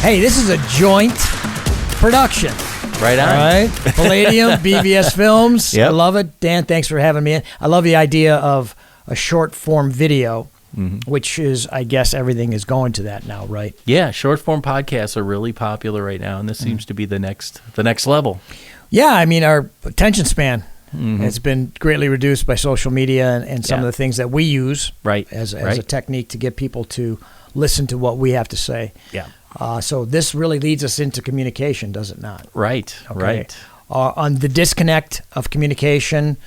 Hey, this is a joint production. Right on. All right. Palladium, BVS Films. Yep. I love it. Dan, thanks for having me in. I love the idea of a short form video, which is, I guess, everything is going to that now, right? Yeah, short form podcasts are really popular right now, and this seems to be the next level. Yeah, I mean, our attention span has been greatly reduced by social media and some of the things that we use as a technique to get people to listen to what we have to say. Yeah. So this really leads us into communication, does it not? Right, right. On the disconnect of communication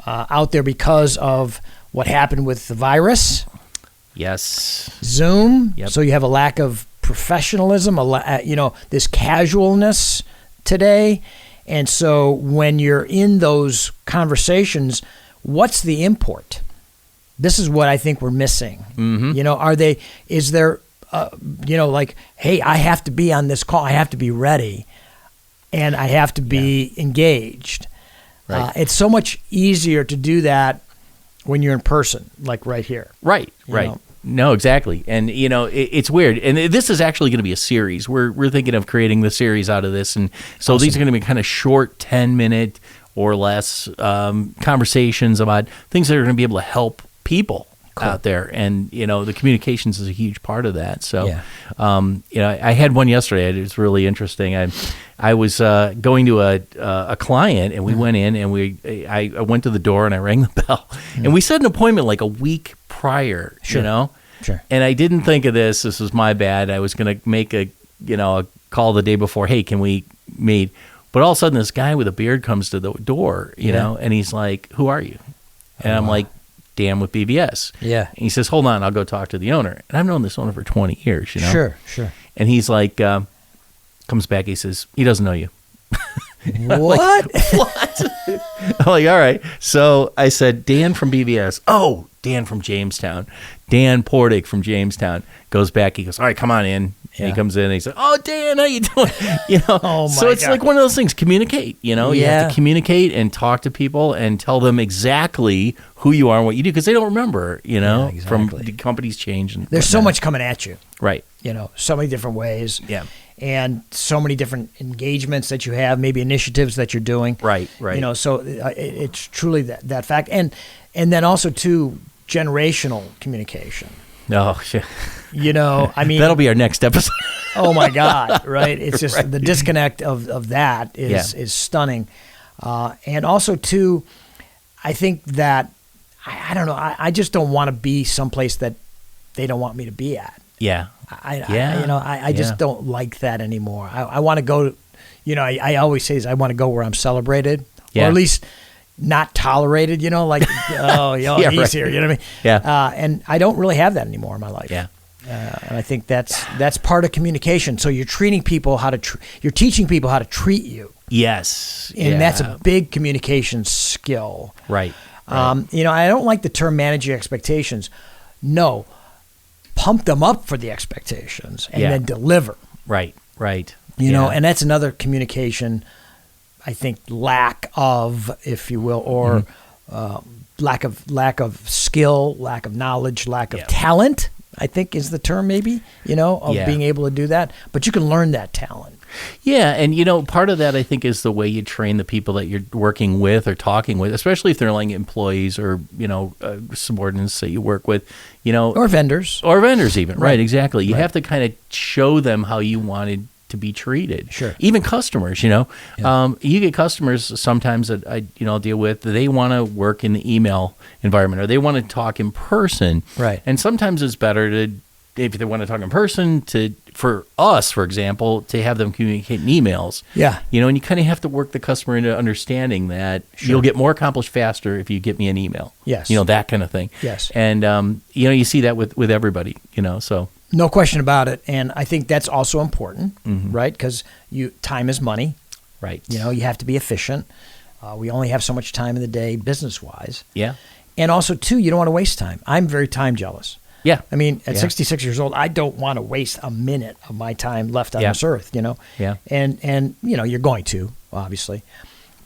out there because of what happened with the virus. Yes. Zoom. Yep. So you have a lack of professionalism, this casualness today. And so when you're in those conversations, what's the import? This is what I think we're missing. Is there, hey, I have to be on this call. I have to be ready and I have to be engaged. Right. It's so much easier to do that when you're in person, like right here. Right. No, exactly. And, it's weird. And this is actually going to be a series. We're thinking of creating the series out of this. And so these are going to be kind of short 10-minute or less conversations about things that are going to be able to help people out there. And, the communications is a huge part of that. So, I had one yesterday. It was really interesting. I was going to a client, and we went in, and I went to the door, and I rang the bell. And we set an appointment like a week prior, Sure. And I didn't think of this. This was my bad. I was going to make a call the day before. Hey, can we meet? But all of a sudden, this guy with a beard comes to the door, and he's like, "Who are you?" And I'm like, "Dan with BVS." Yeah. And he says, "Hold on, I'll go talk to the owner." And I've known this owner for 20 years, Sure. And he's like, comes back, he says, he doesn't know you. What? What? I'm like, all right. So I said, Dan from BVS. Oh, Dan from Jamestown. Dan Portick from Jamestown. Goes back. He goes, all right, come on in. And he comes in and he said, oh, Dan, how you doing? So it's like one of those things. Communicate. You have to communicate and talk to people and tell them exactly who you are and what you do because they don't remember. From the company's change. And there's so much coming at you. Right. So many different ways. Yeah. And so many different engagements that you have, maybe initiatives that you're doing. Right. So it's truly that fact. And then also, too, generational communication. Oh, shit. I mean, that'll be our next episode. Oh my God! Right? It's just the disconnect of that is stunning, and also too, I think that I don't know. I just don't want to be someplace that they don't want me to be at. Yeah. I just don't like that anymore. I want to go. I always say I want to go where I'm celebrated, or at least not tolerated. He's here. You know what I mean? Yeah. And I don't really have that anymore in my life. Yeah. And I think that's part of communication. So you're treating people you're teaching people how to treat you. Yes. And that's a big communication skill. Right. I don't like the term manage your expectations. No, pump them up for the expectations and then deliver. Right. And that's another communication, I think, lack of, if you will, or lack of skill, lack of knowledge, lack of talent, I think is the term maybe, of being able to do that. But you can learn that talent. Yeah, and part of that I think is the way you train the people that you're working with or talking with, especially if they're like employees or subordinates that you work with, or vendors even. Right, exactly. You have to kind of show them how you wanted to be treated. Sure. Even customers, you get customers sometimes that I deal with. They want to work in the email environment or they want to talk in person. Right. And sometimes it's better to, if they want to talk in person, for us, for example, to have them communicate in emails. Yeah. And you kind of have to work the customer into understanding that you'll get more accomplished faster if you get me an email. Yes. That kind of thing. Yes. And, you see that with everybody, so. No question about it. And I think that's also important, right? Because time is money. Right. You have to be efficient. We only have so much time in the day business-wise. Yeah. And also, too, you don't want to waste time. I'm very time jealous. Yeah. I mean, at 66 years old, I don't want to waste a minute of my time left on this earth, Yeah. And you're going to, obviously.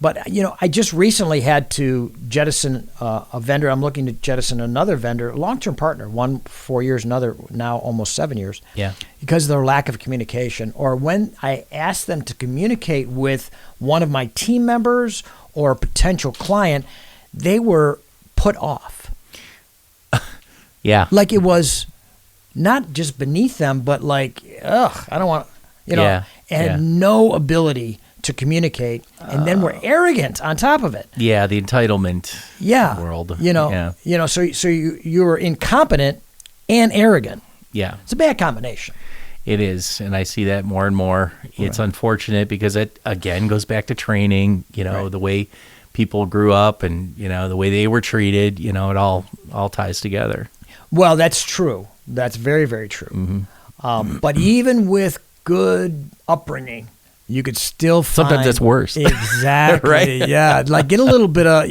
But, I just recently had to jettison a vendor. I'm looking to jettison another vendor, a long-term partner, one 4 years, another now almost 7 years. Yeah. Because of their lack of communication. Or when I asked them to communicate with one of my team members or a potential client, they were put off. Yeah. Like it was not just beneath them, but like, ugh, I don't want, and no ability to communicate, and then we're arrogant on top of it. Yeah, the entitlement world. So you were incompetent and arrogant. Yeah. It's a bad combination. It is, and I see that more and more. It's unfortunate because it, again, goes back to training, the way people grew up and, the way they were treated, it all ties together. Well, that's true. That's very, very true. Mm-hmm. But even with good upbringing, you could still find... Sometimes it's worse. Exactly. Right? Yeah. Like get a little bit of,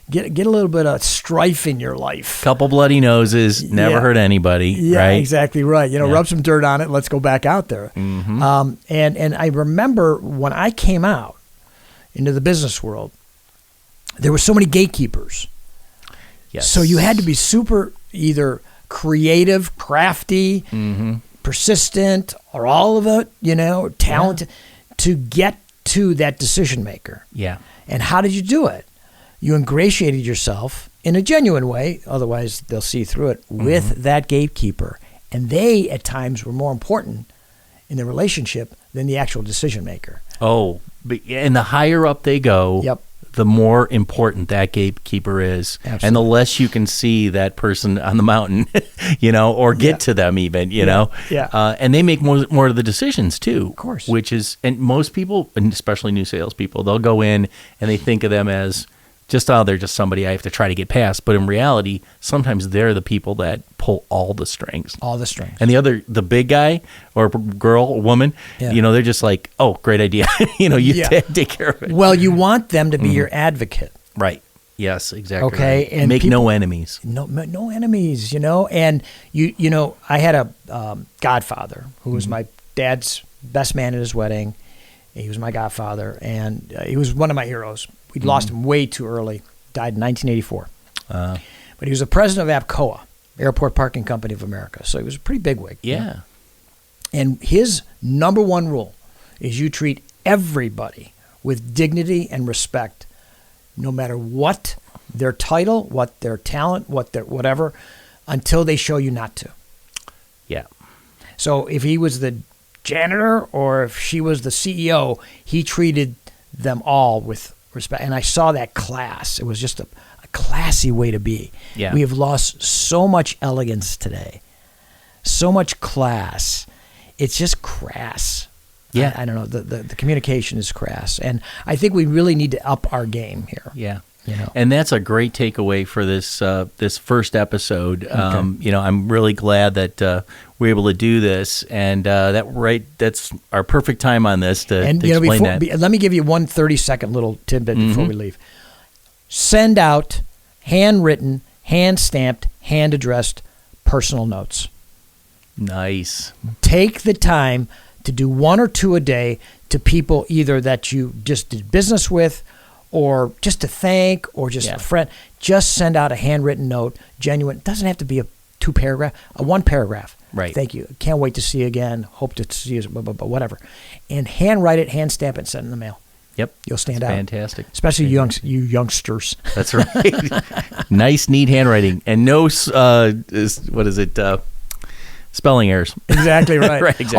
get a little bit of strife in your life. Couple bloody noses, never hurt anybody, right? Exactly right. Rub some dirt on it. Let's go back out there. Mm-hmm. And I remember when I came out into the business world, there were so many gatekeepers. Yes. So you had to be super either creative, crafty, persistent, or all of it, talented to get to that decision maker. Yeah. And how did you do it? You ingratiated yourself in a genuine way, otherwise they'll see through it, with that gatekeeper. And they, at times, were more important in the relationship than the actual decision maker. Oh, and the higher up they go, the more important that gatekeeper is. Absolutely. And the less you can see that person on the mountain, or get to them even, know. Yeah. And they make more of the decisions too. Of course. Which is, and most people, and especially new salespeople, they'll go in and they think of them as they're just somebody I have to try to get past. But in reality, sometimes they're the people that pull all the strings. All the strings. And the big guy or girl or woman, they're just like, oh, great idea. Take care of it. Well, you want them to be your advocate. Right. Yes, exactly. Okay. Right. And make no enemies. No enemies, And I had a godfather who was my dad's best man at his wedding. He was my godfather, and he was one of my heroes. We'd lost him way too early. Died in 1984. But he was the president of APCOA, Airport Parking Company of America. So he was a pretty bigwig. Yeah. And his number one rule is you treat everybody with dignity and respect, no matter what their title, what their talent, what their whatever, until they show you not to. Yeah. So if he was the janitor or if she was the CEO, he treated them all with respect. And I saw that class. It was just a classy way to be. Yeah. We have lost so much elegance today, so much class. It's just crass. Yeah. I don't know. The communication is crass. And I think we really need to up our game here. Yeah. And that's a great takeaway for this first episode. Okay. I'm really glad that we're able to do this, and that's our perfect time on this to explain that. Let me give you one 30-second little tidbit before we leave. Send out handwritten, hand-stamped, hand-addressed personal notes. Nice. Take the time to do one or two a day to people either that you just did business with, or just to thank, or just a friend. Just send out a handwritten note, genuine. It doesn't have to be a 2-paragraph, a 1-paragraph. Right. Thank you. Can't wait to see you again. Hope to see you, whatever. And handwrite it, hand stamp it, and send it in the mail. Yep. You'll stand out. Fantastic. Especially you youngsters. That's right. Nice, neat handwriting. And no, what is it? Spelling errors. Exactly right. Right, exactly.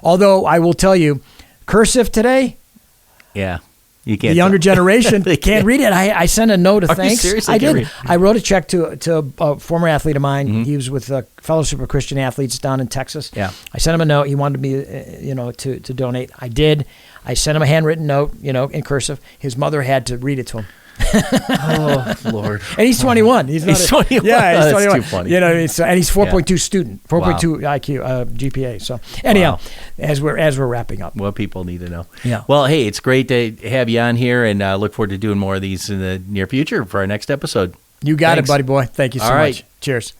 Although I will tell you, cursive today. Yeah. You can't. The younger generation they can't read it. I sent a note of thanks. Seriously? I did. I wrote a check to a former athlete of mine. He was with Fellowship of Christian Athletes down in Texas. Yeah. I sent him a note. He wanted me, to donate. I did. I sent him a handwritten note, in cursive. His mother had to read it to him. Oh, Lord. And he's 21. He's 21. Yeah, he's 21. That's too funny. And he's 4.2 student, 4.2 Wow. IQ GPA. So anyhow, as we're wrapping up. What people need to know. Yeah. Well, hey, it's great to have you on here, and look forward to doing more of these in the near future for our next episode. You got Thanks. it, buddy boy. Thank you so All right. much. Cheers.